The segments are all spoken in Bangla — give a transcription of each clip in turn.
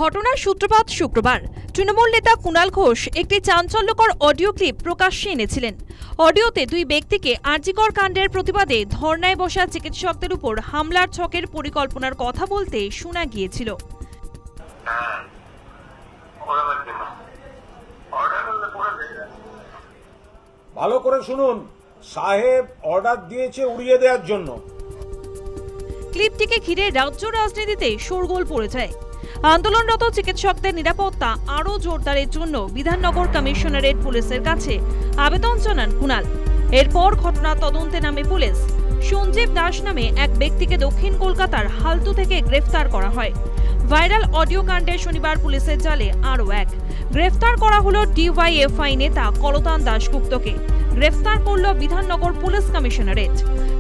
ঘটনার সূত্রপাত শুক্রবার। তৃণমূল নেতা কুণাল ঘোষ একটি চাঞ্চল্যকর অডিও ক্লিপ প্রকাশ্যে এনেছিলেন। অডিওতে দুই ব্যক্তিকে আরজিকর কাণ্ডের প্রতিবাদে ধর্নায় বসা চিকিৎসকদের উপর হামলার ছকের পরিকল্পনার কথা বলতে শোনা গিয়েছিল। ভালো করে শুনুন, সাহেব অর্ডার দিয়েছে উড়িয়ে দেওয়ার জন্য। ক্লিপটিকে ঘিরে রাজ্য রাজনীতিতে শোরগোল পড়ে যায়। আন্দোলনরত চিকিৎসকদের নিরাপত্তা আরও জোরদারের জন্য বিধাননগর কমিশনারেট পুলিশের কাছে আবেদন জানান কুণাল। এরপর ঘটনা তদন্তে নামে পুলিশ। সঞ্জীব দাস নামে এক ব্যক্তিকে দক্ষিণ কলকাতার হালতু থেকে গ্রেফতার করা হয়। ভাইরাল অডিও কাণ্ডে শনিবার পুলিশের জালে আরও এক গ্রেফতার করা হলো ডিওয়াইএফআই নেতা কলতান দাশগুপ্তকে। গ্রেফতার করল বিধাননগর পুলিশ কমিশনারেট।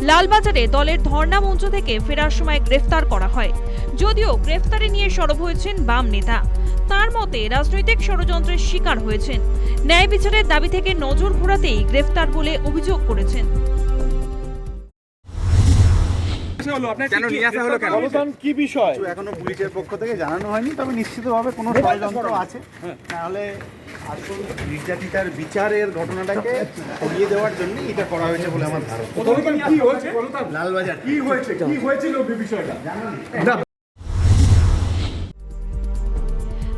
লালবাজারে দলের ধর্ণা মঞ্চ থেকে ফেরার সময় গ্রেফতার করা হয়। যদিও গ্রেফতারি নিয়ে সরব হয়েছেন বাম নেতা। তার মতে রাজনৈতিক ষড়যন্ত্রের শিকার হয়েছেন। ন্যায় বিচারের দাবি থেকে নজর ঘোরাতেই গ্রেফতার বলে অভিযোগ করেছেন। কি বিষয় এখনো পুলিশের পক্ষ থেকে জানানো হয়নি, তবে নিশ্চিতভাবে কোনো ষড়যন্ত্র আছে। তাহলে আসল নির্যাতিতার বিচারের ঘটনাটাকে সরিয়ে দেওয়ার জন্য এটা করা হয়েছে বলে আমার ধারণা। লালবাজার কি হয়েছিল বিষয়টা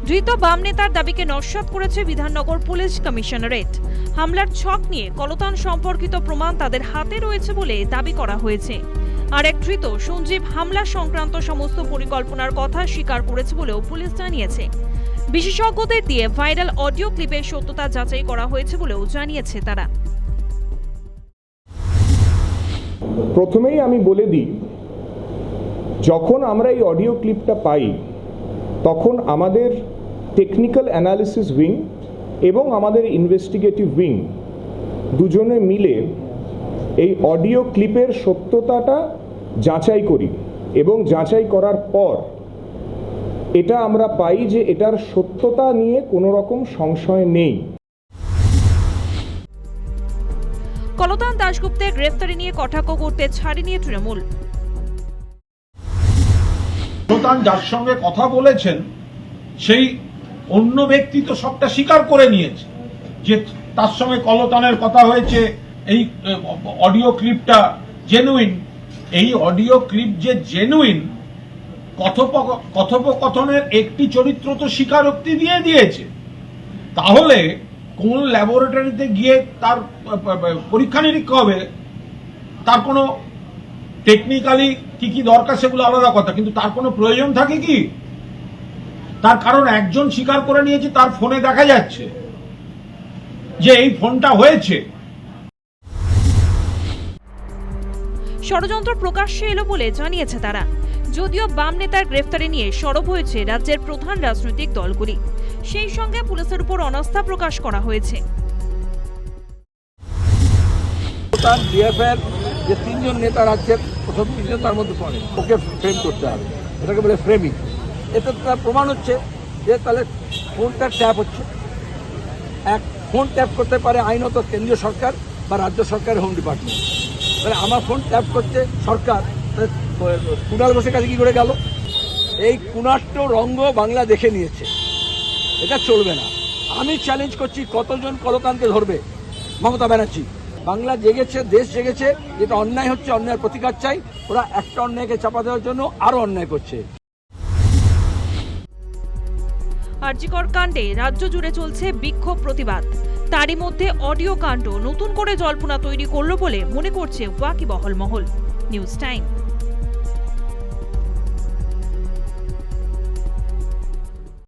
ধৃত বাম নেতার দাবিকে নস্যাৎ করেছে বিধাননগর পুলিশ কমিশনারেট। হামলার ছক নিয়ে কলতান সম্পর্কিত প্রমাণ তাদের হাতে রয়েছে বলে দাবি করা হয়েছে। আর এক ধৃত সঞ্জীব হামলা সংক্রান্ত সমস্ত পরিকল্পনার কথা স্বীকার করেছে বলেও পুলিশ জানিয়েছে। বিশেষজ্ঞদের দিয়ে ভাইরাল অডিও ক্লিপের সত্যতা যাচাই করা হয়েছে বলেও জানিয়েছে তারা। প্রথমেই আমি বলে দিই, যখন আমরা এই অডিও ক্লিপটা পাই তখন আমাদের টেকনিক্যাল অ্যানালিসিস উইং এবং আমাদের ইনভেস্টিগেটিভ উইং দুজনে মিলে এই অডিও ক্লিপের সত্যতাটা যাচাই করি এবং যাচাই করার পর এটা আমরা পাই যে এটার সত্যতা নিয়ে কোনো রকম সংশয় নেই। কলতান দাশগুপ্তের গ্রেফতারি নিয়ে কটাক্ষ করতে ছাড়েনি তৃণমূল। কলতান যার সঙ্গে কথা বলেছেন সেই অন্য ব্যক্তি তো সবটা স্বীকার করে নিয়েছে যে তার সঙ্গে কলতানের কথা হয়েছে। এই অডিও ক্লিপটা জেনুইন। এই অডিও ক্লিপ যে জেনুইন, কথোপকথনের একটি চরিত্র তো স্বীকারোক্তি দিয়ে দিয়েছে। তাহলে কোন ল্যাবরেটরিতে গিয়ে তার পরীক্ষা নিরীক্ষা হবে, তার কোনো টেকনিক্যালি কি কি দরকার সেগুলো আলাদা কথা, কিন্তু তার কোনো প্রয়োজন থাকে কি? তার কারণ একজন স্বীকার করে নিয়েছে, তার ফোনে দেখা যাচ্ছে যে এই ফোনটা হয়েছে। ষড়যন্ত্র প্রকাশ্যে এলো বলে জানিয়েছে তারা। যদিও বাম নেতার গ্রেফতারি নিয়ে সরব হয়েছে রাজ্যের প্রধান রাজনৈতিক দলগুলি, সেই সঙ্গে পুলিশের উপর অনাস্থা প্রকাশ করা হয়েছে। যে তিনজন নেতা রাজ্যের প্রথম তিনজন তার মধ্যে পড়ে, ওকে ফ্রেম করতে হবে, এটাকে বলে ফ্রেমিং। এতে তার প্রমাণ হচ্ছে যে তাহলে ফোনটা ট্যাপ হচ্ছে। এক ফোন ট্যাপ করতে পারে আইনত কেন্দ্রীয় সরকার বা রাজ্য সরকারের হোম ডিপার্টমেন্ট। তাহলে আমার ফোন ট্যাপ করছে সরকার, কুণাল ঘোষের কাছে কি করে গেল? এই কুণাট্য রঙ্গ বাংলা দেখে নিয়েছে, এটা চলবে না। আমি চ্যালেঞ্জ করছি, কতজন কলতানকে ধরবে মমতা ব্যানার্জি? বাংলা জেগেছে, দেশ জেগেছে, যেটা অন্যায় হচ্ছে অন্যায়ের প্রতিকার চাই। ওরা একটা অন্যায়কে চাপা দেওয়ার জন্য আরো অন্যায় করছে। আরজিকর কাণ্ডে রাজ্য জুড়ে চলছে বিক্ষোভ প্রতিবাদ। তারই মধ্যে অডিও কাণ্ড নতুন করে জল্পনা তৈরি করল বলে মনে করছে ওয়াকিবহাল মহল। News time.